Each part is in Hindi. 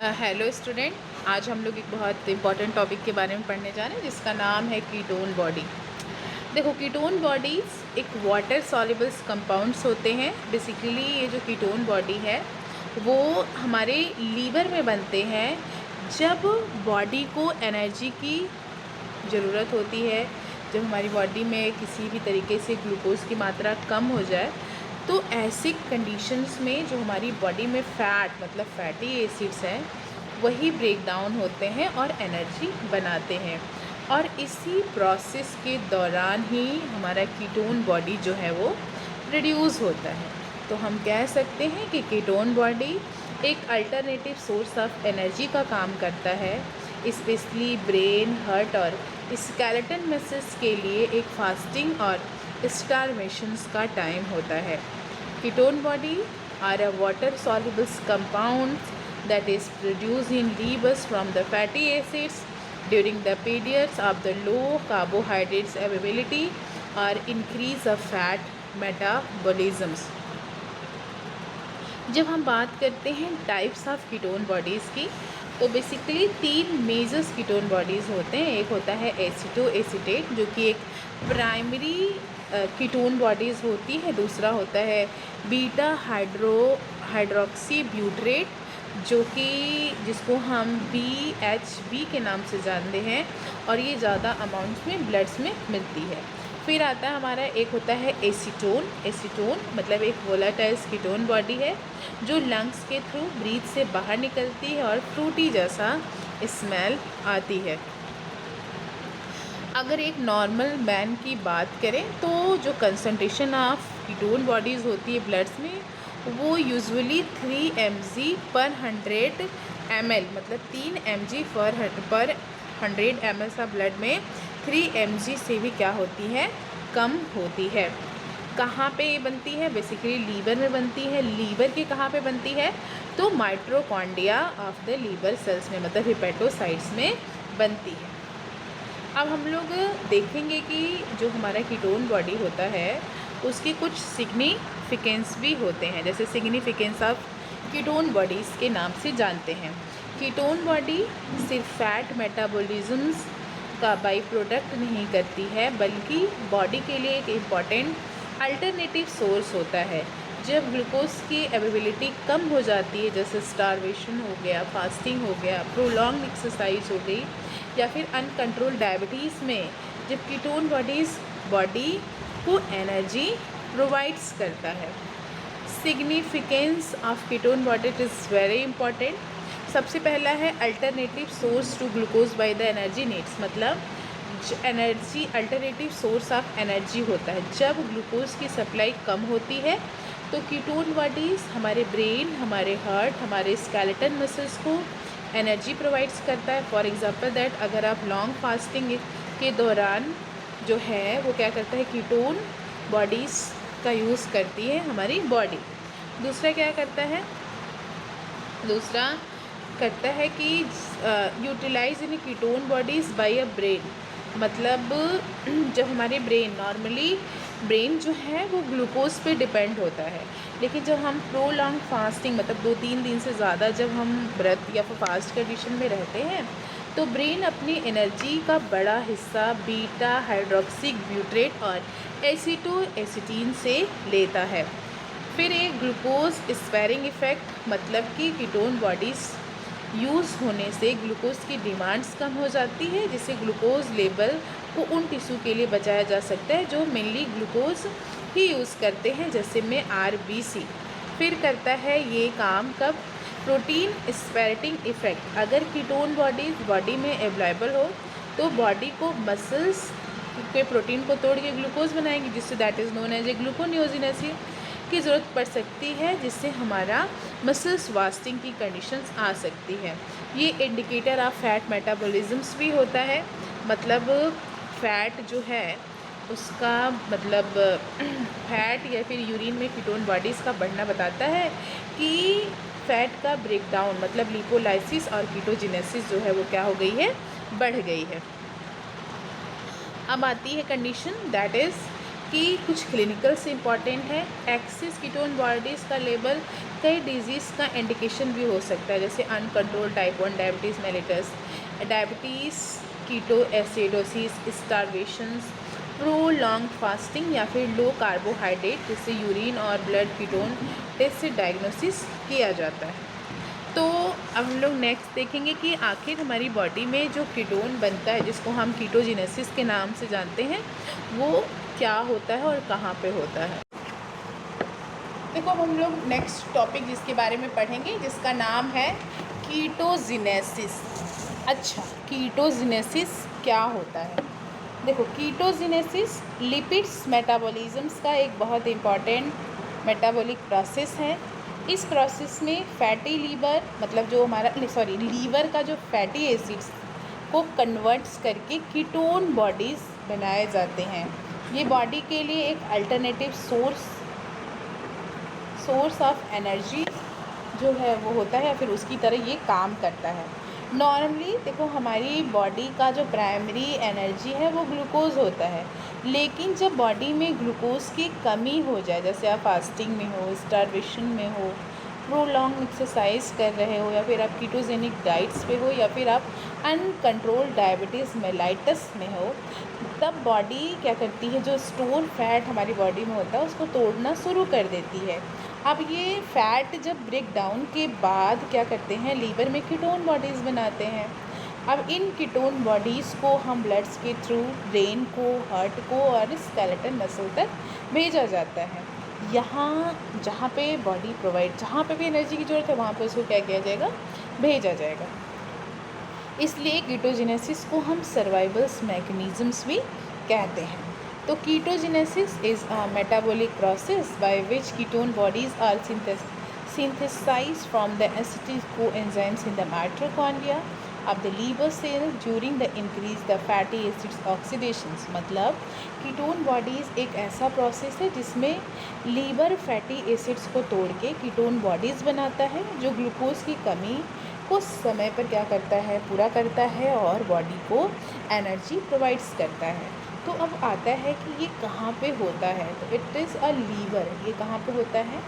Hello student. आज हम लोग एक बहुत इंपॉर्टेंट टॉपिक के बारे में पढ़ने जा रहे हैं जिसका नाम है कीटोन बॉडी। देखो, कीटोन बॉडीज़ एक वाटर सॉल्युबल्स कंपाउंड्स होते हैं। बेसिकली ये जो कीटोन बॉडी है वो हमारे लीवर में बनते हैं जब बॉडी को एनर्जी की ज़रूरत होती है। जब हमारी बॉडी में किसी भी तरीके से ग्लूकोज़ की मात्रा कम हो जाए तो ऐसी कंडीशंस में जो हमारी बॉडी में फ़ैट मतलब फैटी एसिड्स हैं वही ब्रेक डाउन होते हैं और एनर्जी बनाते हैं। और इसी प्रोसेस के दौरान ही हमारा कीटोन बॉडी जो है वो रिड्यूस होता है। तो हम कह सकते हैं कि कीटोन बॉडी एक अल्टरनेटिव सोर्स ऑफ एनर्जी का काम करता है, स्पेशली ब्रेन, हार्ट और स्केलेटन मसल्स के लिए एक फास्टिंग और स्टारवेशंस का टाइम होता है। Ketone body are a water soluble compounds that is produced in livers from the fatty acids during the periods of the low carbohydrates availability or increase of fat metabolisms। जब हम बात करते हैं टाइप्स ऑफ कीटोन बॉडीज़ की तो बेसिकली तीन मेजर्स कीटोन बॉडीज़ होते हैं। एक होता है एसीटो एसीटेट जो कि एक प्राइमरी कीटोन बॉडीज़ होती है। दूसरा होता है बीटा हाइड्रोक्सी ब्यूटरेट जो कि जिसको हम BHB के नाम से जानते हैं और ये ज़्यादा अमाउंट्स में ब्लड्स में मिलती है। फिर आता है हमारा एक होता है एसीटोन। एसीटोन मतलब एक वोलाटाइल कीटोन बॉडी है जो लंग्स के थ्रू ब्रीथ से बाहर निकलती है और फ्रूटी जैसा स्मेल आती है। अगर एक नॉर्मल मैन की बात करें तो जो कंसंट्रेशन ऑफ कीटोन बॉडीज़ होती है ब्लड्स में वो यूजुअली 3 mg पर 100 ml मतलब 3 mg पर 100 ml ऑफ ब्लड में 3 mg से भी क्या होती है, कम होती है। कहाँ पे ये बनती है? बेसिकली लीवर में बनती है। लीवर के कहाँ पे बनती है? तो mitochondria of the liver cells में मतलब हिपेटोसाइट्स में बनती है। अब हम लोग देखेंगे कि जो हमारा कीटोन बॉडी होता है उसके कुछ सिग्निफिकेंस भी होते हैं। जैसे सिग्निफिकेंस ऑफ कीटोन बॉडीज़ के नाम से जानते हैं। कीटोन बॉडी सिर्फ फैट मेटाबॉलिज्म्स का बाई प्रोडक्ट नहीं करती है बल्कि बॉडी के लिए एक इम्पॉर्टेंट अल्टरनेटिव सोर्स होता है। जब ग्लूकोज की अवेलेबिलिटी कम हो जाती है, जैसे स्टारवेशन हो गया, फास्टिंग हो गया, प्रोलॉन्ग एक्सरसाइज हो गई या फिर अनकंट्रोल डायबिटीज़ में, जब कीटोन बॉडी को एनर्जी प्रोवाइड्स करता है। Significance of ketone body is very important. सबसे पहला है alternative source to glucose by the energy needs, मतलब energy alternative source of energy होता है। जब ग्लूकोज की सप्लाई कम होती है तो कीटोन बॉडीज़ हमारे ब्रेन, हमारे हार्ट, हमारे स्केलेटन मसल्स को एनर्जी प्रोवाइड्स करता है। फॉर एग्ज़ाम्पल दैट अगर आप लॉन्ग फास्टिंग के दौरान जो है वो क्या करता है, कीटोन बॉडीज़ का यूज़ करती है हमारी बॉडी। दूसरा क्या करता है? दूसरा करता है कि utilise in ketone bodies by a brain, मतलब जब हमारे ब्रेन नॉर्मली ब्रेन जो है वो ग्लूकोज पे डिपेंड होता है, लेकिन जब हम प्रोलॉन्ग फास्टिंग मतलब 2-3 दिन से ज़्यादा जब हम व्रत या फिर फास्ट कंडीशन में रहते हैं तो ब्रेन अपनी एनर्जी का बड़ा हिस्सा बीटा हाइड्रोक्सी ब्यूटरेट और एसीटो एसिटीन से लेता है। फिर एक ग्लूकोज स्पेयरिंग इफ़ेक्ट, मतलब कि कीटोन बॉडीज़ यूज़ होने से ग्लूकोज की डिमांड्स कम हो जाती है जिससे ग्लूकोज लेवल को उन टिश्यू के लिए बचाया जा सकता है जो मेनली ग्लूकोज ही यूज़ करते हैं, जैसे में RBC। फिर करता है ये काम कब? Protein sparing effect. अगर कीटोन बॉडी में अवेलेबल हो तो बॉडी को मसल्स के प्रोटीन को तोड़ के ग्लूकोज बनाएंगे जिससे that is known as a gluconeogenesis की ज़रूरत पड़ सकती है, जिससे हमारा मसल्स वास्टिंग की कंडीशंस आ सकती है। ये इंडिकेटर ऑफ फैट मेटाबॉलिज्म्स भी होता है, मतलब फ़ैट जो है उसका मतलब फैट या फिर यूरिन में कीटोन बॉडीज़ का बढ़ना बताता है कि फ़ैट का ब्रेकडाउन मतलब लिपोलाइसिस और कीटोजेनेसिस जो है वो क्या हो गई है, बढ़ गई है। अब आती है कंडीशन दैट इज़ कि कुछ क्लिनिकल से इम्पॉर्टेंट है। एक्सेस कीटोन बॉडीज़ का लेवल कई डिजीज़ का इंडिकेशन भी हो सकता है, जैसे uncontrolled type 1 diabetes mellitus, diabetes, ketoacidosis, starvations, prolonged fasting या फिर लो कार्बोहाइड्रेट, जिससे यूरिन और ब्लड कीटोन टेस्ट से डायग्नोसिस किया जाता है। तो अब हम लोग नेक्स्ट देखेंगे कि आखिर हमारी बॉडी में जो कीटोन बनता है, जिसको हम कीटोजेनेसिस के नाम से जानते हैं, वो क्या होता है और कहाँ पे होता है। देखो, अब हम लोग नेक्स्ट टॉपिक जिसके बारे में पढ़ेंगे, जिसका नाम है कीटोजेनेसिस। अच्छा, कीटोजेनेसिस क्या होता है? देखो, कीटोजेनेसिस लिपिड्स मेटाबॉलिज्म्स का एक बहुत इम्पॉर्टेंट मेटाबॉलिक प्रोसेस है। इस प्रोसेस में फैटी लीवर, मतलब जो हमारा लीवर का जो फैटी एसिड्स को कन्वर्ट्स करके कीटोन बॉडीज़ बनाए जाते हैं। ये बॉडी के लिए एक अल्टरनेटिव सोर्स ऑफ एनर्जी जो है वो होता है, या फिर उसकी तरह ये काम करता है। नॉर्मली देखो, हमारी बॉडी का जो प्राइमरी एनर्जी है वो ग्लूकोज होता है, लेकिन जब बॉडी में ग्लूकोज की कमी हो जाए, जैसे आप फास्टिंग में हो, स्टारवेशन में हो, प्रोलॉन्ग एक्सरसाइज कर रहे हो, या फिर आप कीटोजेनिक डाइट्स पे हो, या फिर आप अनकंट्रोल्ड डायबिटीज़ मेलाइटस में हो, तब बॉडी क्या करती है, जो स्टोर फैट हमारी बॉडी में होता है उसको तोड़ना शुरू कर देती है। अब ये फैट जब ब्रेक डाउन के बाद क्या करते हैं, लीवर में कीटोन बॉडीज़ बनाते हैं। अब इन कीटोन बॉडीज़ को हम ब्लड्स के थ्रू ब्रेन को, हार्ट को और स्केलेटन मसल तक भेजा जाता है। यहाँ जहाँ पे बॉडी प्रोवाइड, जहाँ पे भी एनर्जी की ज़रूरत है वहाँ पे उसको क्या किया जाएगा, भेजा जाएगा। इसलिए कीटोजेनेसिस को हम सर्वाइवल्स मैकेनिज़म्स भी कहते हैं। तो ketogenesis is a metabolic process by which ketone bodies are synthesized from the acetyl coenzymes in the mitochondria of the liver cell during the increase the fatty acids oxidations। मतलब कीटोन बॉडीज़ एक ऐसा प्रोसेस है जिसमें लीवर फैटी एसिड्स को तोड़ के कीटोन बॉडीज़ बनाता है, जो ग्लूकोज की कमी को समय पर क्या करता है, पूरा करता है और बॉडी को एनर्जी प्रोवाइड्स करता है। तो अब आता है कि ये कहाँ पे होता है, तो इट इज़ अ लीवर। ये कहाँ पे होता है,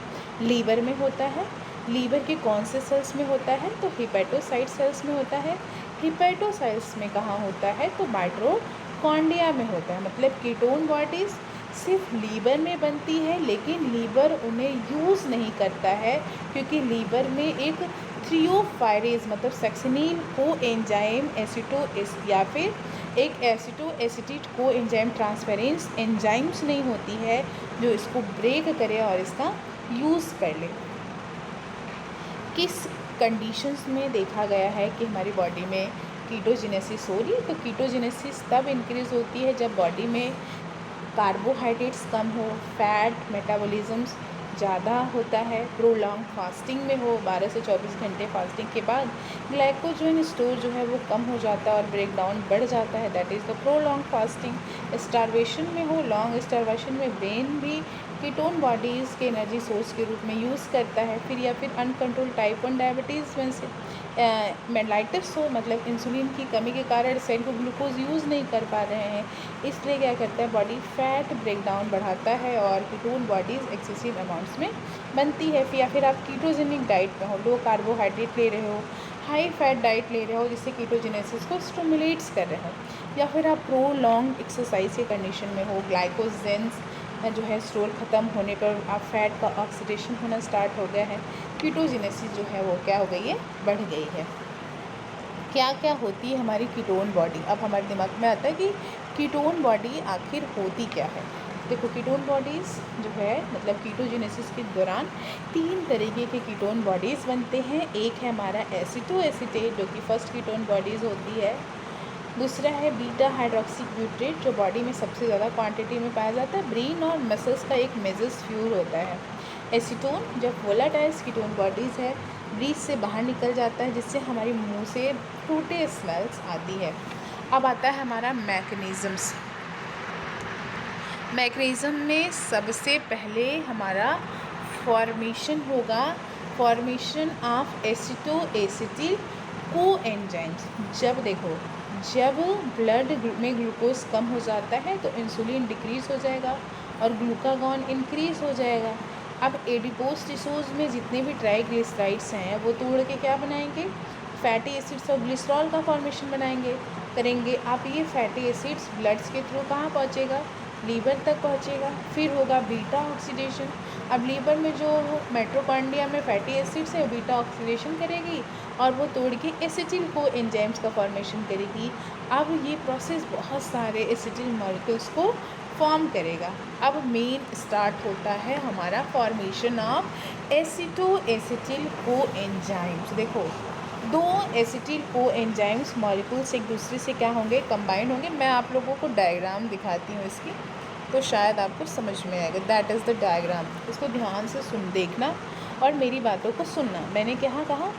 लीवर में होता है। लीवर के कौन से सेल्स में होता है, तो हिपेटोसाइट सेल्स में होता है। हिपेटोसाइट्स में कहाँ होता है, तो माइटोकॉन्ड्रिया में होता है। मतलब कीटोन बॉडीज़ सिर्फ लीवर में बनती है, लेकिन लीवर उन्हें यूज़ नहीं करता है, क्योंकि लीवर में एक थ्रियोफायरेज मतलब सक्सिनिल को एंजाइम या फिर एक एसिटो एसिटेट को एंजाइम ट्रांसफरेंस एंजाइम्स नहीं होती है जो इसको ब्रेक करे और इसका यूज़ कर ले। किस कंडीशंस में देखा गया है कि हमारी बॉडी में कीटोजेनेसिस हो रही है, तो कीटोजेनेसिस तब इंक्रीज़ होती है जब बॉडी में कार्बोहाइड्रेट्स कम हो, फैट मेटाबॉलिज्म्स ज़्यादा होता है, प्रोलॉन्ग फास्टिंग में हो, 12 से 24 घंटे फास्टिंग के बाद ग्लाइकोजन स्टोर जो है वो कम हो जाता है और ब्रेक डाउन बढ़ जाता है, that is the prolong fasting. Starvation में हो, लॉन्ग स्टारवेशन में ब्रेन भी कीटोन बॉडीज़ के एनर्जी सोर्स के रूप में यूज़ करता है। फिर या फिर अनकंट्रोल टाइप 1 डायबिटीज़ मेलाइटस हो, मतलब इंसुलिन की कमी के कारण सेल को ग्लूकोज यूज़ नहीं कर पा रहे हैं, इसलिए क्या करता है, बॉडी फैट ब्रेकडाउन बढ़ाता है और कीटोन बॉडीज़ एक्सेसिव अमाउंट्स में बनती है। या फिर आप कीटोजेनिक डाइट में हो, लो कार्बोहाइड्रेट ले रहे हो, हाई फैट डाइट ले रहे हो जिससे कीटोजेनेसिस को स्टिमुलेट्स कर रहे हो, या फिर आप प्रोलॉन्ग एक्सरसाइज के कंडीशन में हो, ग्लाइकोजेंस जो है स्टोर ख़त्म होने पर आप फैट का ऑक्सीडेशन होना स्टार्ट हो गया है, कीटोजेनेसिस जो है वो क्या हो गई है, बढ़ गई है। क्या क्या होती है हमारी कीटोन बॉडी, अब हमारे दिमाग में आता है कि कीटोन बॉडी आखिर होती क्या है। देखो, कीटोन बॉडीज़ जो है, मतलब कीटोजेनेसिस के दौरान 3 तरीके के कीटोन बॉडीज़ बनते हैं। एक है हमारा एसिटो एसिटेट जो कि फर्स्ट कीटोन बॉडीज़ होती है। दूसरा है बीटा हाइड्रोक्सी ब्यूटेट जो बॉडी में सबसे ज़्यादा क्वांटिटी में पाया जाता है। ब्रेन और मसल्स का एक मेजर फ्यूल होता है। एसीटोन जब वोलाटाइल कीटोन बॉडीज़ है, ब्रीथ से बाहर निकल जाता है जिससे हमारी मुंह से फ्रूटे स्मेल्स आती है। अब आता है हमारा मैकेनिज़म्स। मैकेनिज़म में सबसे पहले हमारा फॉर्मेशन होगा, फॉर्मेशन ऑफ एसिटो एसिटिल कोएंजाइम्स। जब ब्लड में ग्लूकोज कम हो जाता है तो इंसुलिन डिक्रीज़ हो जाएगा और ग्लूकागॉन इंक्रीज़ हो जाएगा। अब एडिपोज टिश्यूज़ में जितने भी ट्राइग्लिसराइड्स हैं वो तोड़ के क्या बनाएंगे, फैटी एसिड्स और ग्लिसरॉल का फॉर्मेशन करेंगे। अब ये फैटी एसिड्स ब्लड्स के थ्रू कहाँ पहुँचेगा, लीवर तक पहुँचेगा, फिर होगा बीटा ऑक्सीडेशन। अब लीवर में जो माइटोकॉन्ड्रिया में फैटी एसिड्स है बीटा ऑक्सीडेशन करेगी और वो तोड़ के एसिटिल को एंजाइम्स का फॉर्मेशन करेगी। अब ये प्रोसेस बहुत सारे एसिटिल मॉलिक्यूल्स को फॉर्म करेगा। अब मेन स्टार्ट होता है हमारा फॉर्मेशन ऑफ एसिटो एसिटिल को एंजाइम्स। देखो, दो एसिटिल को एंजाइम्स मॉलिक्यूल्स एक दूसरे से क्या होंगे, कंबाइंड होंगे। मैं आप लोगों को डायग्राम दिखाती हूँ इसकी, तो शायद आपको समझ में आएगा। That is the diagram. इसको ध्यान से देखना और मेरी बातों को सुनना। मैंने क्या कहा,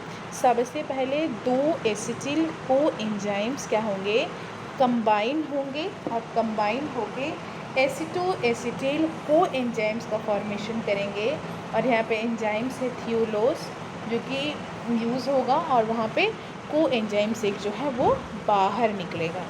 सबसे पहले दो एसिटिल को एंजाइम्स क्या होंगे, कंबाइन होंगे और कंबाइन होके एसिटो एसिटिल को एंजाइम्स का फॉर्मेशन करेंगे। और यहाँ पे एंजाइम्स है थियोलोस जो कि यूज़ होगा और वहाँ पे को एंजाइम्स एक जो है वो बाहर निकलेगा।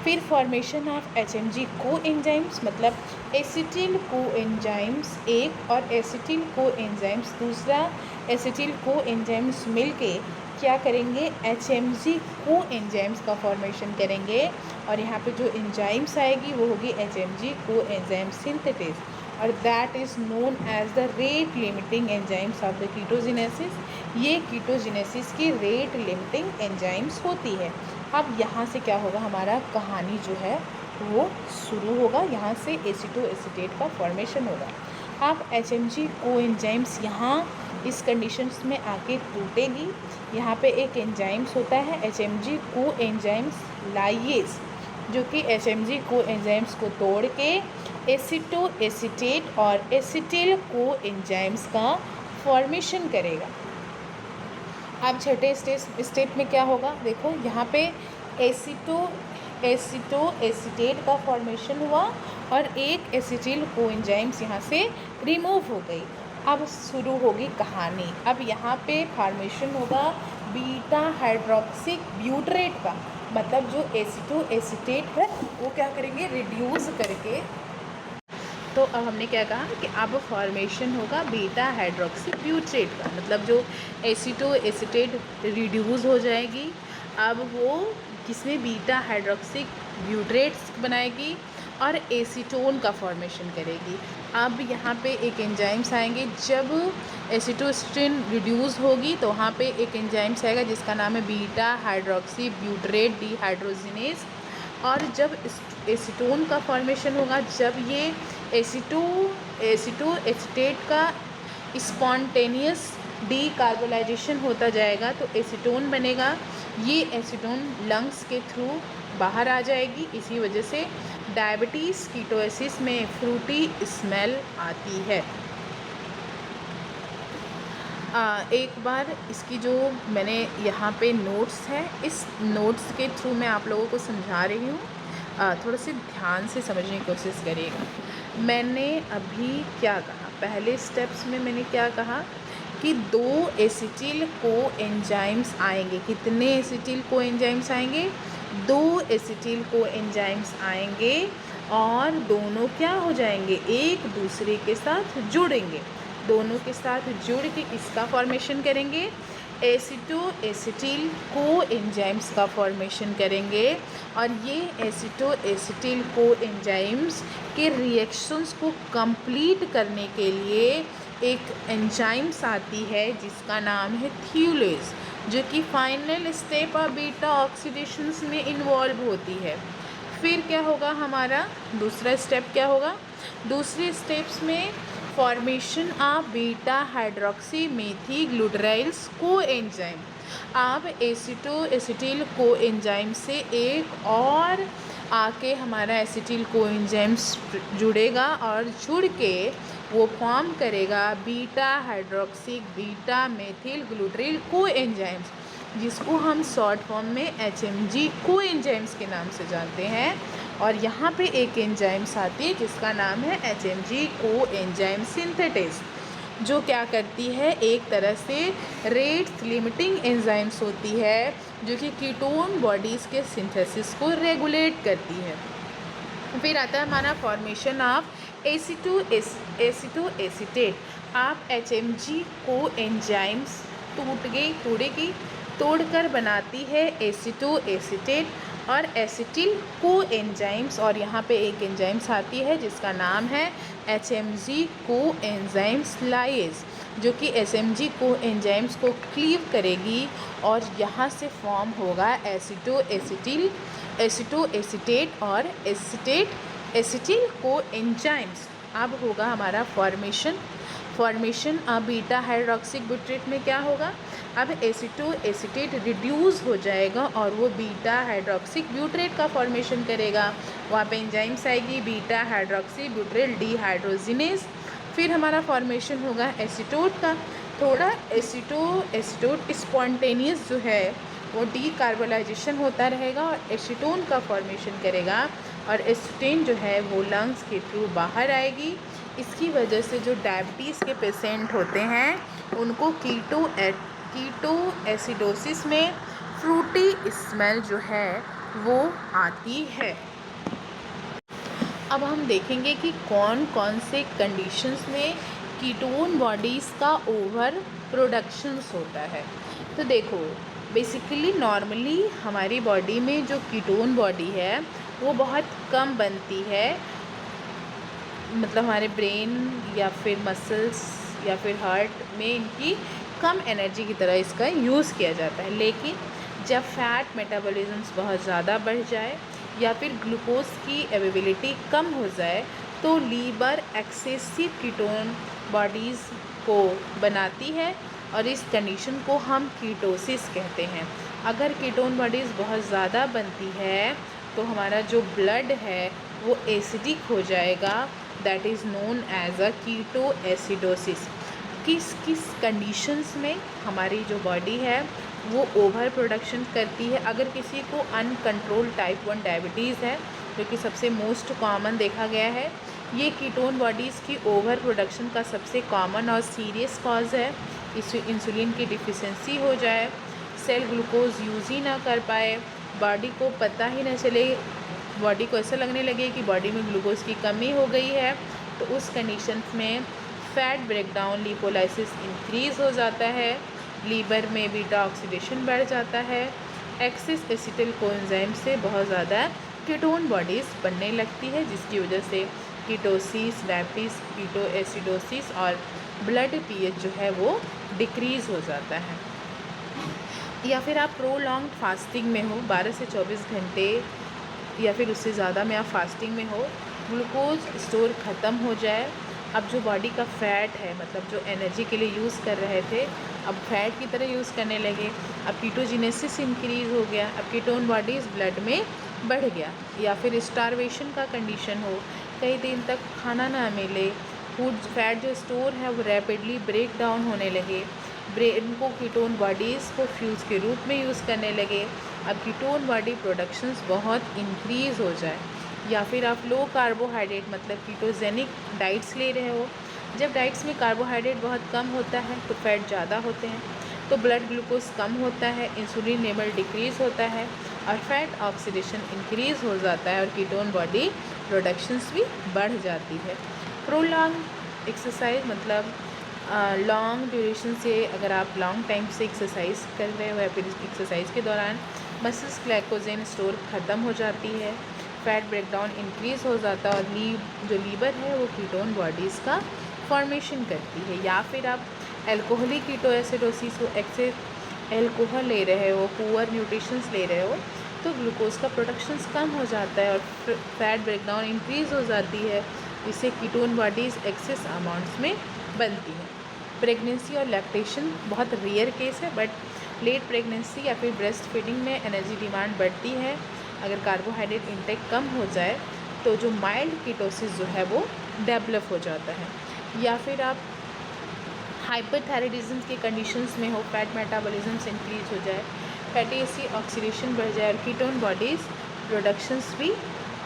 फिर फॉर्मेशन ऑफ HMG को एंजाइम्स, मतलब एसिटिल को एंजाइम्स एक और एसिटिल को एंजाइम्स दूसरा एसिटिल को एंजाइम्स मिलके क्या करेंगे, HMG को एंजाइम्स का फॉर्मेशन करेंगे। और यहाँ पे जो एंजाइम्स आएगी वो होगी HMG को एंजाइम सिंथेसिस, और that is known as the rate limiting enzymes of the ketogenesis. ये कीटोजेनेसिस की रेट लिमिटिंग एंजाइम्स होती है। अब यहाँ से क्या होगा, हमारा कहानी जो है वो शुरू होगा। यहाँ से एसिटो एसिटेट का फॉर्मेशन होगा। अब HMG को एंजाइम्स यहाँ इस कंडीशंस में आके टूटेगी। यहाँ पे एक एंजाइम्स होता है HMG को एंजाइम्स लाइएज, जो कि HMG को एंजाइम्स को तोड़ के एसिटो एसिटेट और एसिटिल को एंजाइम्स का फॉर्मेशन करेगा। अब छठे स्टेप में क्या होगा, देखो यहाँ पे एसिटो एसिटेट का फॉर्मेशन हुआ और एक एसिटिल को एंजाइम्स यहाँ से रिमूव हो गई। अब शुरू होगी कहानी। अब यहाँ पे फॉर्मेशन होगा बीटा हाइड्रोक्सिक ब्यूटरेट का, मतलब जो एसिटो एसिटेट है वो क्या करेंगे, रिड्यूस करके। तो अब हमने क्या कहा कि अब फॉर्मेशन होगा बीटा हाइड्रोक्सी ब्यूटरेट का, मतलब जो एसिटो एसिटेट रिड्यूस हो जाएगी, अब वो किसमें बीटा हाइड्रोक्सिक ब्यूटरेट्स बनाएगी और एसीटोन का फॉर्मेशन करेगी। अब यहाँ पे एक एंजाइम्स आएंगे, जब एसिटोस्टिन रिड्यूस होगी तो वहाँ पे एक एंजाइम्स आएगा जिसका नाम है बीटा हाइड्रोक्सी ब्यूटरेट डिहाइड्रोजिनेज। और जब एसीटोन का फॉर्मेशन होगा, जब ये एसिटो एसिटेट का स्पॉन्टेनियस डीकार्बोलाइजेशन होता जाएगा तो एसीटोन बनेगा। ये एसीटोन लंग्स के थ्रू बाहर आ जाएगी। इसी वजह से डायबिटीज़ कीटोसिस में फ्रूटी स्मेल आती है। एक बार इसकी जो मैंने यहाँ पे नोट्स है, इस नोट्स के थ्रू मैं आप लोगों को समझा रही हूँ, थोड़ा सी ध्यान से समझने की कोशिश करिएगा। मैंने अभी क्या कहा, पहले स्टेप्स में मैंने क्या कहा कि दो एसिटिल को एंजाइम्स आएंगे। कितने एसिटिल को एंजाइम्स आएंगे, दो एसिटिल को एंजाइम्स आएंगे और दोनों क्या हो जाएंगे, एक दूसरे के साथ जुड़ेंगे। दोनों के साथ जुड़ के इसका फॉर्मेशन करेंगे, एसिटो एसिटिल को एंजाइम्स का फॉर्मेशन करेंगे। और ये एसिटो एसिटिल को एंजाइम्स के रिएक्शंस को कंप्लीट करने के लिए एक एंजाइम्स आती है जिसका नाम है थियोलेज, जो कि final step of beta oxidations में इन्वॉल्व होती है। फिर क्या होगा, हमारा दूसरा स्टेप क्या होगा, दूसरे स्टेप्स में फॉर्मेशन ऑफ बीटा हाइड्रोक्सी मेथी ग्लूटराइल्स को एंजाइम। अब एसिटो एसिटिल को एंजाइम से एक और आके हमारा एसिटिल को एंजाइम्स जुड़ेगा और जुड़ के वो फॉर्म करेगा बीटा हाइड्रोक्सी बीटा मेथिल ग्लूटरिल को एंजाइम्स, जिसको हम शॉर्ट फॉर्म में HMG को एंजाइम्स के नाम से जानते हैं। और यहाँ पे एक एंजाइम्स आती है जिसका नाम है HMG को एंजाइम सिंथेटेज, जो क्या करती है, एक तरह से रेट लिमिटिंग एंजाइम्स होती है जो कि कीटोन बॉडीज़ के सिंथेसिस को रेगुलेट करती है। फिर आता है हमारा फॉर्मेशन ऑफ एसीटोएसीटेट, आप HMG को एंजाइम्स तोड़कर बनाती है एसीटोएसीटेट और एसिटिल को एंजाइम्स, और यहाँ पे एक एंजाइम्स आती है जिसका नाम है HMG को एंजाइम्स लाइज, जो कि HMG को एंजाइम्स को क्लीव करेगी और यहाँ से फॉर्म होगा एसीटोएसीटेट और एसिटिल को एंजाइम्स। अब होगा हमारा फॉर्मेशन अब बीटा हाइड्रोक्सिक ब्यूट्रेट में क्या होगा, अब एसीटोएसीटेट रिड्यूस हो जाएगा और वो बीटा हाइड्रोक्सिक ब्यूट्रेट का फॉर्मेशन करेगा। वहाँ पे एंजाइम्स आएगी बीटा हाइड्रोक्सी ब्यूट्रेल डीहाइड्रोजिनेज। फिर हमारा फॉर्मेशन होगा एसीटोट का। थोड़ा एसीटोट स्पॉन्टेनियस जो है वो डीकार्बोलाइजेशन होता रहेगा और एसीटोन का फॉर्मेशन करेगा, और एसीटेन जो है वो लंग्स के थ्रू बाहर आएगी। इसकी वजह से जो डायबिटीज़ के पेशेंट होते हैं उनको कीटो एसिडोसिस में फ्रूटी स्मेल जो है वो आती है। अब हम देखेंगे कि कौन कौन से कंडीशंस में कीटोन बॉडीज़ का ओवर प्रोडक्शंस होता है। तो देखो, बेसिकली नॉर्मली हमारी बॉडी में जो कीटोन बॉडी है वो बहुत कम बनती है, मतलब हमारे ब्रेन या फिर मसल्स या फिर हार्ट में इनकी कम एनर्जी की तरह इसका यूज़ किया जाता है। लेकिन जब फैट मेटाबॉलिज्म बहुत ज़्यादा बढ़ जाए या फिर ग्लूकोज की अवेलेबिलिटी कम हो जाए तो लीवर एक्सेसिव कीटोन बॉडीज़ को बनाती है, और इस कंडीशन को हम कीटोसिस कहते हैं। अगर कीटोन बॉडीज़ बहुत ज़्यादा बनती है तो हमारा जो ब्लड है वो एसिडिक हो जाएगा, that is known as a keto acidosis. किस किस कंडीशंस में हमारी जो बॉडी है वो ओवर प्रोडक्शन करती है। अगर किसी को अनकंट्रोल टाइप 1 डायबिटीज़ है, जो कि सबसे मोस्ट कॉमन देखा गया है, ये कीटोन बॉडीज़ की ओवर प्रोडक्शन का सबसे कॉमन और सीरियस कॉज है। इस इंसुलिन की डिफिशिएंसी हो जाए, सेल ग्लूकोज यूज़ ही ना कर पाए, बॉडी को पता ही ना चले, बॉडी को ऐसा लगने लगे कि बॉडी में ग्लूकोज की कमी हो गई है, तो उस कंडीशन में फैट ब्रेकडाउन लिपोलाइसिस इंक्रीज़ हो जाता है, लीवर में बीटा ऑक्सीडेशन बढ़ जाता है, एक्सेस एसिटिल कोएंजाइम से बहुत ज़्यादा कीटोन बॉडीज़ बनने लगती है, जिसकी वजह से कीटोसिस, डायबिटीज़, कीटो एसिडोसिस और ब्लड पीएच जो है वो डिक्रीज़ हो जाता है। या फिर आप प्रोलॉन्ग फास्टिंग में हो, 12 से 24 घंटे या फिर उससे ज़्यादा में आप फास्टिंग में हो, ग्लूकोज स्टोर ख़त्म हो जाए, अब जो बॉडी का फ़ैट है, मतलब जो एनर्जी के लिए यूज़ कर रहे थे अब फैट की तरह यूज़ करने लगे, अब कीटोजेनेसिस इंक्रीज़ हो गया, अब कीटोन बॉडीज़ ब्लड में बढ़ गया, या फिर स्टारवेशन का कंडीशन हो, कई दिन तक खाना ना मिले, फूड फैट जो स्टोर है वो रैपिडली ब्रेक डाउन होने लगे, ब्रेन को कीटोन बॉडीज़ को फ्यूज़ के रूप में यूज़ करने लगे, अब कीटोन बॉडी प्रोडक्शंस बहुत इंक्रीज़ हो जाए, या फिर आप लो कार्बोहाइड्रेट मतलब कीटोजेनिक डाइट्स ले रहे हो। जब डाइट्स में कार्बोहाइड्रेट बहुत कम होता है तो फैट ज़्यादा होते हैं, तो ब्लड ग्लूकोज कम होता है, इंसुलिन लेवल डिक्रीज़ होता है और फैट ऑक्सीडेशन इंक्रीज़ हो जाता है और कीटोन बॉडी प्रोडक्शंस भी बढ़ जाती है। प्रोलॉन्ग एक्सरसाइज मतलब लॉन्ग ड्यूरेशन से, अगर आप लॉन्ग टाइम से एक्सरसाइज कर रहे हो या फिर एक्सरसाइज के दौरान मसल्स ग्लाइकोजन स्टोर ख़त्म हो जाती है, फैट ब्रेकडाउन इंक्रीज़ हो जाता है और जो लीवर है वो कीटोन बॉडीज़ का फॉर्मेशन करती है। या फिर आप एल्कोहलिक कीटोएसिडोसिस हो, एक्सेस एल्कोहल ले रहे हो, पुअर न्यूट्रिशंस ले रहे हो, तो ग्लूकोज का प्रोडक्शंस कम हो जाता है और फैट ब्रेकडाउन इंक्रीज़ हो जाती है, इससे कीटोन बॉडीज़ एक्सेस अमाउंट्स में बनती है। प्रेगनेंसी और लैक्टेशन बहुत रेयर केस है, बट लेट प्रेगनेंसी या फिर ब्रेस्ट फीडिंग में एनर्जी डिमांड बढ़ती है। अगर कार्बोहाइड्रेट इंटेक कम हो जाए तो जो माइल्ड कीटोसिस जो है वो डेवलप हो जाता है। या फिर आप हाइपरथायराइडिज्म के कंडीशंस में हो, फैट मेटाबॉलिज्म इंक्रीज हो जाए, फैटी एसिड ऑक्सीडेशन बढ़ जाए और कीटोन बॉडीज़ प्रोडक्शंस भी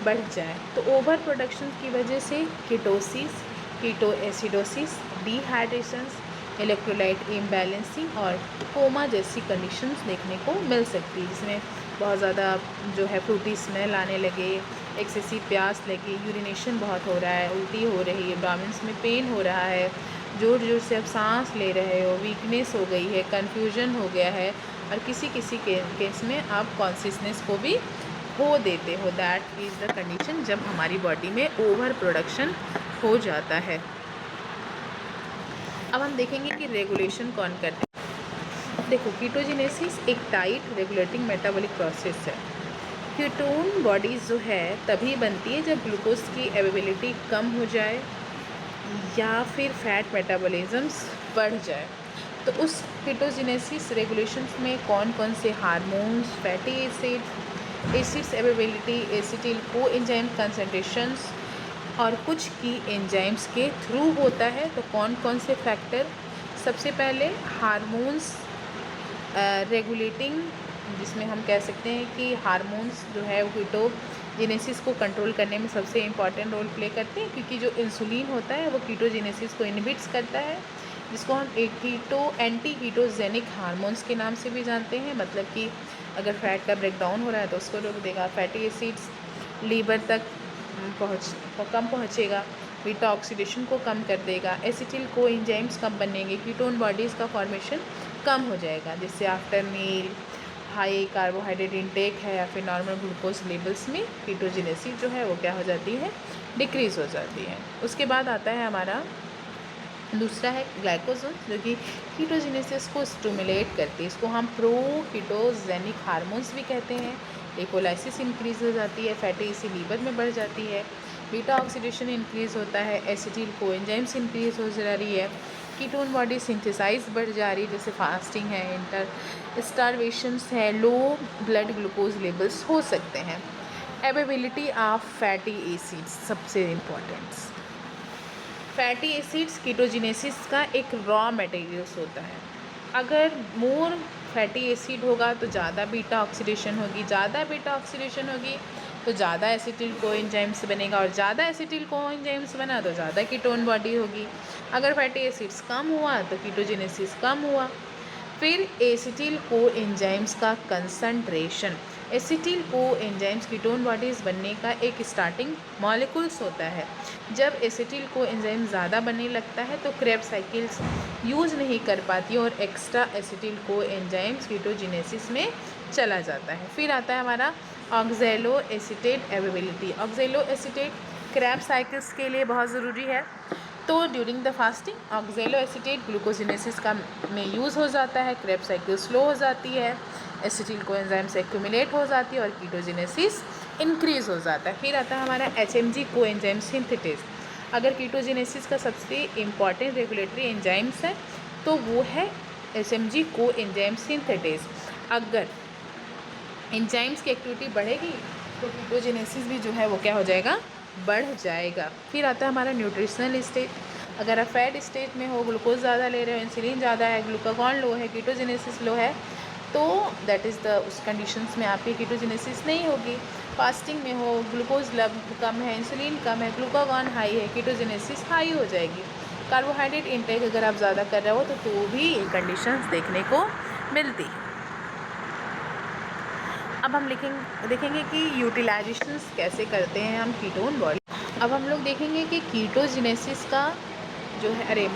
बढ़ जाए, तो ओवर प्रोडक्शन की वजह से ketosis, keto acidosis, डिहाइड्रेशंस, electrolyte imbalancing और कोमा जैसी कंडीशंस देखने को मिल सकती है, जिसमें बहुत ज़्यादा जो है फ्रूटी स्मेल आने लगे, एक्सेसिव प्यास लगे, यूरिनेशन बहुत हो रहा है, उल्टी हो रही है, एब्डोमेन्स में पेन हो रहा है, जोर जोर से आप सांस ले रहे हो, वीकनेस हो गई है, कन्फ्यूजन हो गया है, और किसी किसी केस में आप कॉन्शियसनेस को भी खो देते हो। दैट इज़ द कंडीशन जब हमारी बॉडी में ओवर प्रोडक्शन हो जाता है। अब हम देखेंगे कि रेगुलेशन कौन करते हैं। देखो, कीटोजेनेसिस एक टाइट रेगुलेटिंग मेटाबॉलिक प्रोसेस है। कीटोन बॉडीज़ जो है तभी बनती है जब ग्लूकोज की अवेलेबिलिटी कम हो जाए या फिर फैट मेटाबॉलिज्म्स बढ़ जाए। तो उस कीटोजेनेसिस रेगुलेशंस में कौन कौन से hormones, fatty acids availability, acetyl coenzyme concentrations और कुछ की एंजाइम्स के थ्रू होता है। तो कौन कौन से फैक्टर, सबसे पहले हार्मोन्स रेगुलेटिंग, जिसमें हम कह सकते हैं कि हार्मोन्स जो है वो कीटोजेनेसिस को कंट्रोल करने में सबसे इम्पॉर्टेंट रोल प्ले करते हैं, क्योंकि जो इंसुलिन होता है वो कीटोजेनेसिस को इनहिबिट्स करता है, जिसको हम एंटी कीटोजेनिक हार्मोन्स के नाम से भी जानते हैं। मतलब कि अगर फैट का ब्रेकडाउन हो रहा है तो उसको रोक देगा, फैटी एसिड्स लीवर तक कम पहुँचेगा, बीटा ऑक्सीडेशन को कम कर देगा, एसिटिल कोएंजाइम्स कम बनेंगे, कीटोन बॉडीज़ का फॉर्मेशन कम हो जाएगा, जिससे after meal high carbohydrate intake है या फिर नॉर्मल ग्लूकोज लेवल्स में कीटोजेनेसिस जो है वो क्या हो जाती है, डिक्रीज़ हो जाती है। उसके बाद आता है हमारा दूसरा है ग्लाइकोजन, जो कि कीटोजेनेसिस को स्टिमुलेट करती है। इसको हम प्रो कीटोजेनिक हार्मोन्स भी कहते हैं। लिपोलाइसिस इंक्रीज़ हो जाती है, फैटी एसिड लीवर में बढ़ जाती है, बीटा ऑक्सीडेशन इंक्रीज़ होता है, एसिटिल कोएंजाइम्स इंक्रीज़ हो जा रही है, कीटोन बॉडी सिंथेसाइज बढ़ जा रही है, जैसे फास्टिंग है, स्टारवेशंस है, लो ब्लड ग्लूकोज लेवल्स हो सकते हैं। अवेलेबिलिटी ऑफ फैटी एसिड्स सबसे इम्पॉर्टेंट। फैटी एसिड्स कीटोजेनेसिस का एक रॉ मटेरियल्स होता है। अगर मोर फैटी एसिड होगा तो ज़्यादा बीटा ऑक्सीडेशन होगी, ज़्यादा बीटा ऑक्सीडेशन होगी तो ज़्यादा एसिटिल कोएंजाइम्स बनेगा, और ज़्यादा एसिटिल कोएंजाइम्स बना तो ज़्यादा कीटोन बॉडी होगी। अगर फैटी एसिड्स कम हुआ तो कीटोजेनेसिस कम हुआ। फिर एसिटिल कोएंजाइम्स का concentration, acetyl coenzymes ketone bodies बनने का एक स्टार्टिंग मॉलिक्यूल्स होता है। जब एसिटिल कोएंजाइम ज़्यादा बनने लगता है तो क्रेब्स साइकिल्स यूज़ नहीं कर पाती और एक्स्ट्रा एसिटिल कोएंजाइम्स कीटोजेनेसिस में चला जाता है। फिर आता है हमारा oxalo acetate availability. Oxalo acetate crab cycles के लिए बहुत ज़रूरी है। तो during the fasting oxalo acetate glucogenesis का में यूज़ हो जाता है, क्रैब साइकिल स्लो हो जाती है, एसिटिल कोएंजाइम्स एक्यूमुलेट हो जाती है और कीटोजेनेसिस इंक्रीज़ हो जाता है। फिर आता है हमारा HMG कोएंजाइम सिंथेटेस। अगर कीटोजेनेसिस का सबसे इम्पॉर्टेंट रेगुलेटरी एंजाइम्स है तो वो है HMG कोएंजाइम सिंथेटेस। अगर एंजाइम्स की एक्टिविटी बढ़ेगी तो कीटोजेनेसिस भी जो है वो क्या हो जाएगा, बढ़ जाएगा। फिर आता है हमारा न्यूट्रिशनल स्टेट। अगर आप फैट स्टेट में हो, ग्लूकोज ज़्यादा ले रहे हो, इंसुलिन ज़्यादा है, ग्लूकागॉन लो है, कीटोजेनेसिस लो है, तो दैट इज़ द उस कंडीशंस में आपकी कीटोजेनेसिस नहीं होगी। फास्टिंग में हो, ग्लूकोज लेवल कम है, इंसुलिन कम है, ग्लूकागॉन हाई है, कीटोजेनेसिस हाई हो जाएगी। कार्बोहाइड्रेट इंटेक अगर आप ज़्यादा कर रहे हो तो भी ये कंडीशंस देखने को मिलती है। अब हम देखेंगे कि यूटिलाइजेशंस कैसे करते हैं हम कीटोन बॉडी। अब हम लोग देखेंगे कि कीटोजेनेसिस का जो है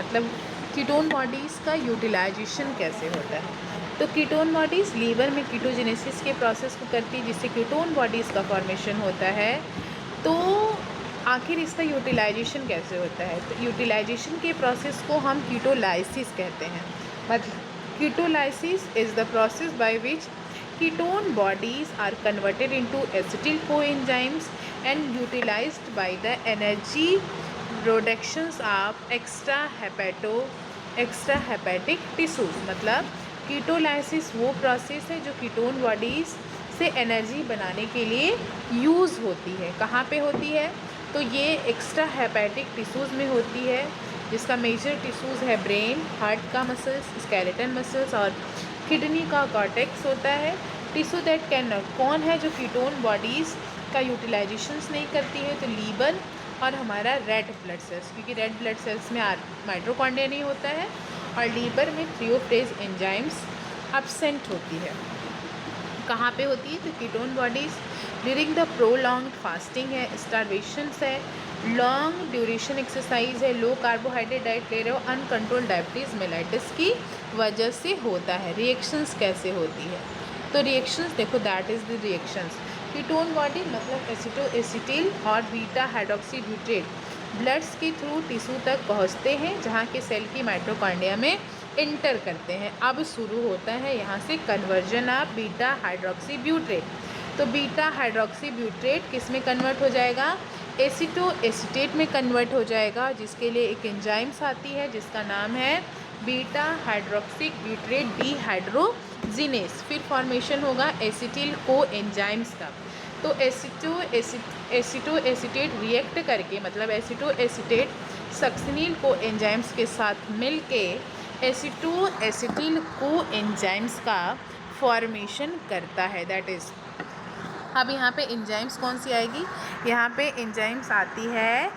कीटोन बॉडीज़ का यूटिलाइजेशन कैसे होता है। तो कीटोन बॉडीज़ लीवर में कीटोजेनेसिस के प्रोसेस को करती है, जिससे कीटोन बॉडीज़ का फॉर्मेशन होता है। तो आखिर इसका यूटिलाइजेशन कैसे होता है, तो यूटिलाइजेशन के प्रोसेस को हम कीटोलाइसिस कहते हैं। मतलब ketolysis is the process by which ketone bodies are converted into acetyl coenzymes and utilized by the energy productions of extrahepatic tissues। मतलब कीटोलाइसिस वो प्रोसेस है जो कीटोन बॉडीज़ से एनर्जी बनाने के लिए यूज़ होती है। कहाँ पे होती है, तो ये एक्स्ट्रा हेपेटिक टिश्यूज़ में होती है, जिसका मेजर टिश्यूज़ है ब्रेन, हार्ट का मसल्स, स्केलेटन मसल्स और किडनी का कॉर्टेक्स होता है। टिश्यू दैट कैन नॉट, कौन है जो कीटोन बॉडीज़ का यूटिलाइजेशंस नहीं करती है, तो लीवर और हमारा रेड ब्लड सेल्स, क्योंकि रेड ब्लड सेल्स में माइटोकॉन्ड्रिया नहीं होता है और लीवर में थियोफ्रेज एंजाइम्स एब्सेंट होती है। कहाँ पे होती है? तो ketone bodies during the prolonged fasting है, स्टारवेशन है, लॉन्ग ड्यूरेशन एक्सरसाइज है, लो कार्बोहाइड्रेट डाइट ले रहे हो, अनकंट्रोल डायबिटीज़ मेलाइटिस की वजह से होता है। रिएक्शंस कैसे होती है? तो रिएक्शंस देखो, that is the reactions. Ketone body मतलब एसिटो एसिटिल और बीटा हाइड्रोक्सी ब्यूटेट ब्लड्स के थ्रू टिश्यू तक पहुंचते हैं, जहां के सेल की माइटोकॉन्ड्रिया में इंटर करते हैं। अब शुरू होता है यहाँ से कन्वर्जन ऑफ बीटा हाइड्रोक्सी ब्यूटेट। तो बीटा हाइड्रोक्सी ब्यूटेट किस में कन्वर्ट हो जाएगा? एसिटो एसिटेट में कन्वर्ट हो जाएगा, जिसके लिए एक एंजाइम्स आती है जिसका नाम है बीटा हाइड्रोक्सी ब्यूटेट डिहाइड्रोजिनेस। फिर फॉर्मेशन होगा एसिटिल को एंजाइम्स का। तो एसिटो एसिटेट रिएक्ट करके, मतलब एसिटो एसिटेट सक्सिनिल को एंजाइम्स के साथ मिलके एसिटो एसिटिल को एंजाइम्स का फॉर्मेशन करता है। दैट इज़, अब यहाँ पे एंजाइम्स कौन सी आएगी? यहाँ पे एंजाइम्स आती है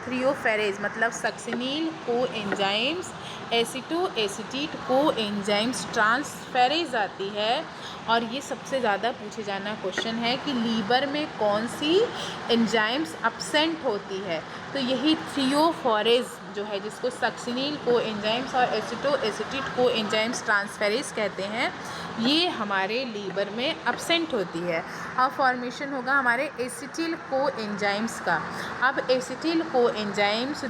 थ्रियोफेरेज, मतलब सक्सिनिल को एंजाइम्स, एसिटो एसिटेट को एंजाइम्स, ट्रांसफेरेज आती है। और ये सबसे ज़्यादा पूछे जाना क्वेश्चन है कि लीवर में कौन सी एंजाइम्स एब्सेंट होती है? तो यही थ्रियोफेरेज जो है, जिसको सक्सिनिल को एंजाइम्स और एसिटो एसिटेट को एंजाइम्स ट्रांसफेरेज कहते हैं, ये हमारे लीवर में एब्सेंट होती है। अब फॉर्मेशन होगा हमारे एसिटिल को एंजाइम्स का। अब एसिटिल को एंजाइम्स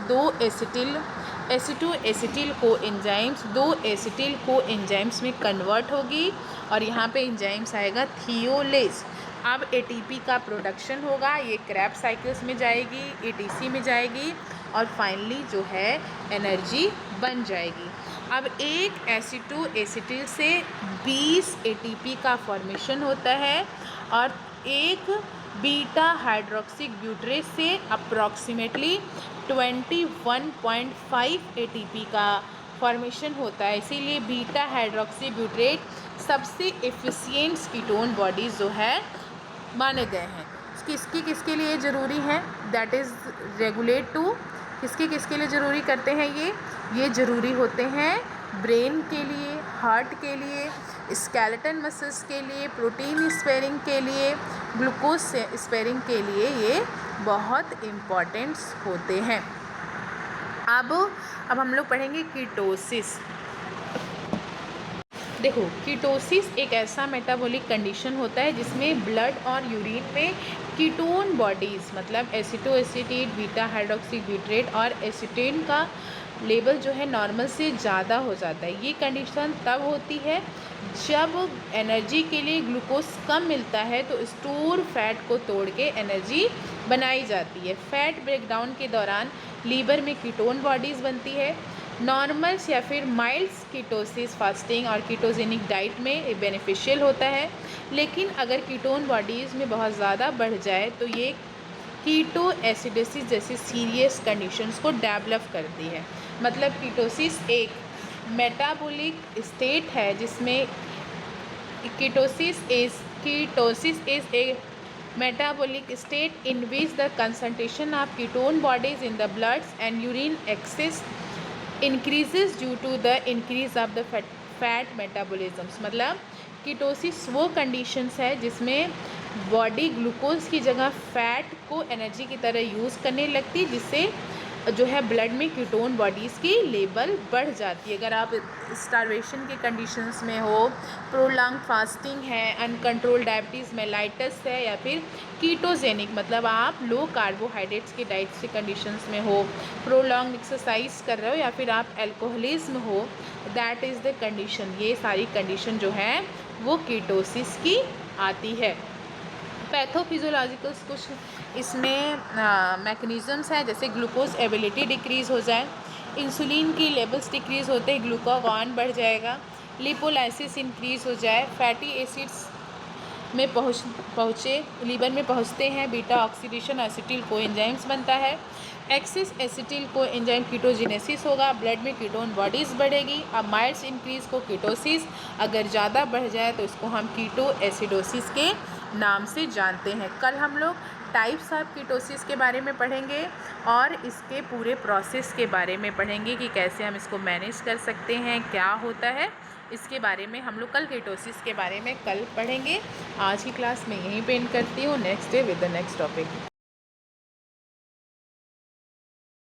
एसिटो एसिटिल को एंजाइम्स दो एसिटिल को एंजाइम्स में कन्वर्ट होगी और यहाँ पे एंजाइम्स आएगा थियोलेज। अब एटीपी का प्रोडक्शन होगा, ये क्रैब साइकिल्स में जाएगी, एटीसी में जाएगी और फाइनली जो है एनर्जी बन जाएगी। अब एक एसिटो एसिटिल से 20 एटीपी का फॉर्मेशन होता है और एक बीटा हाइड्रोक्सी ब्यूटेट से अप्रॉक्सीमेटली 21.5 एटीपी का फॉर्मेशन होता है। इसीलिए बीटा हाइड्रोक्सी ब्यूटेट सबसे एफिशिएंट कीटोन बॉडीज़ जो है माने गए हैं। किसके लिए ज़रूरी है? दैट इज़ रेगुलेट टू, किसके लिए ज़रूरी करते हैं ये ज़रूरी होते हैं ब्रेन के लिए, हार्ट के लिए, स्केलेटन मसल्स के लिए, प्रोटीन स्पेयरिंग के लिए, ग्लूकोज स्पेयरिंग के लिए ये बहुत इम्पॉर्टेंट होते हैं। अब हम लोग पढ़ेंगे कीटोसिस। देखो, कीटोसिस एक ऐसा मेटाबॉलिक कंडीशन होता है जिसमें ब्लड और यूरिन में कीटोन बॉडीज़, मतलब एसिटो एसिटेट, बीटा हाइड्रोक्सी ब्यूटेट और एसिटेन का लेवल जो है नॉर्मल से ज़्यादा हो जाता है। ये कंडीशन तब होती है जब एनर्जी के लिए ग्लूकोज कम मिलता है, तो स्टोर फैट को तोड़ के एनर्जी बनाई जाती है। फैट ब्रेकडाउन के दौरान लीवर में कीटोन बॉडीज़ बनती है। नॉर्मल या फिर माइल्ड कीटोसिस फास्टिंग और कीटोजेनिक डाइट में बेनिफिशियल होता है, लेकिन अगर कीटोन बॉडीज़ में बहुत ज़्यादा बढ़ जाए तो ये कीटो एसिडोसिस जैसी सीरियस कंडीशंस को डेवलप करती है। मतलब कीटोसिस एक मेटाबॉलिक स्टेट है जिसमें ketosis is a metabolic state in which the concentration of ketone bodies in the blood and urine excess increases due to the increase of the fat metabolism। मतलब कीटोसिस वो कंडीशंस है जिसमें बॉडी ग्लूकोज की जगह फैट को एनर्जी की तरह यूज़ करने लगती है, जिससे जो है ब्लड में कीटोन बॉडीज़ की लेवल बढ़ जाती है। अगर आप स्टारवेशन के कंडीशंस में हो, प्रोलॉन्ग फास्टिंग है, अनकंट्रोल डायबिटीज़ मेलाइटस है, या फिर कीटोजेनिक मतलब आप लो कार्बोहाइड्रेट्स की डाइट के कंडीशंस में हो, प्रोलॉन्ग एक्सरसाइज कर रहे हो, या फिर आप अल्कोहलिज्म हो, दैट इज़ द कंडीशन। ये सारी कंडीशन जो है वो कीटोसिस की आती है। पैथोफिजियोलॉजिकल्स कुछ इसमें मैकेनिज़म्स हैं, जैसे ग्लूकोज एबिलिटी डिक्रीज़ हो जाए, इंसुलिन की लेवल्स डिक्रीज़ होते हैं, ग्लूकागॉन बढ़ जाएगा, लिपोलाइसिस इंक्रीज़ हो जाए, फैटी एसिड्स में पहुँचे लीवर में पहुँचते हैं, बीटा ऑक्सीडेशन एसिटिल को एंजाइम्स बनता है, एक्सेस एसिटिल को एंजाइम कीटोजेनेसिस होगा, ब्लड में कीटोन बॉडीज़ बढ़ेगी। अब माइल्ड इंक्रीज़ को कीटोसिस, अगर ज़्यादा बढ़ जाए तो इसको हम कीटो एसिडोसिस के नाम से जानते हैं। कल हम लोग टाइप्स ऑफ कीटोसिस के बारे में पढ़ेंगे और इसके पूरे प्रोसेस के बारे में पढ़ेंगे कि कैसे हम इसको मैनेज कर सकते हैं, क्या होता है, इसके बारे में हम लोग कल कीटोसिस के बारे में कल पढ़ेंगे। आज की क्लास में यहीं पे एंड करती हूँ। Next day with the next topic.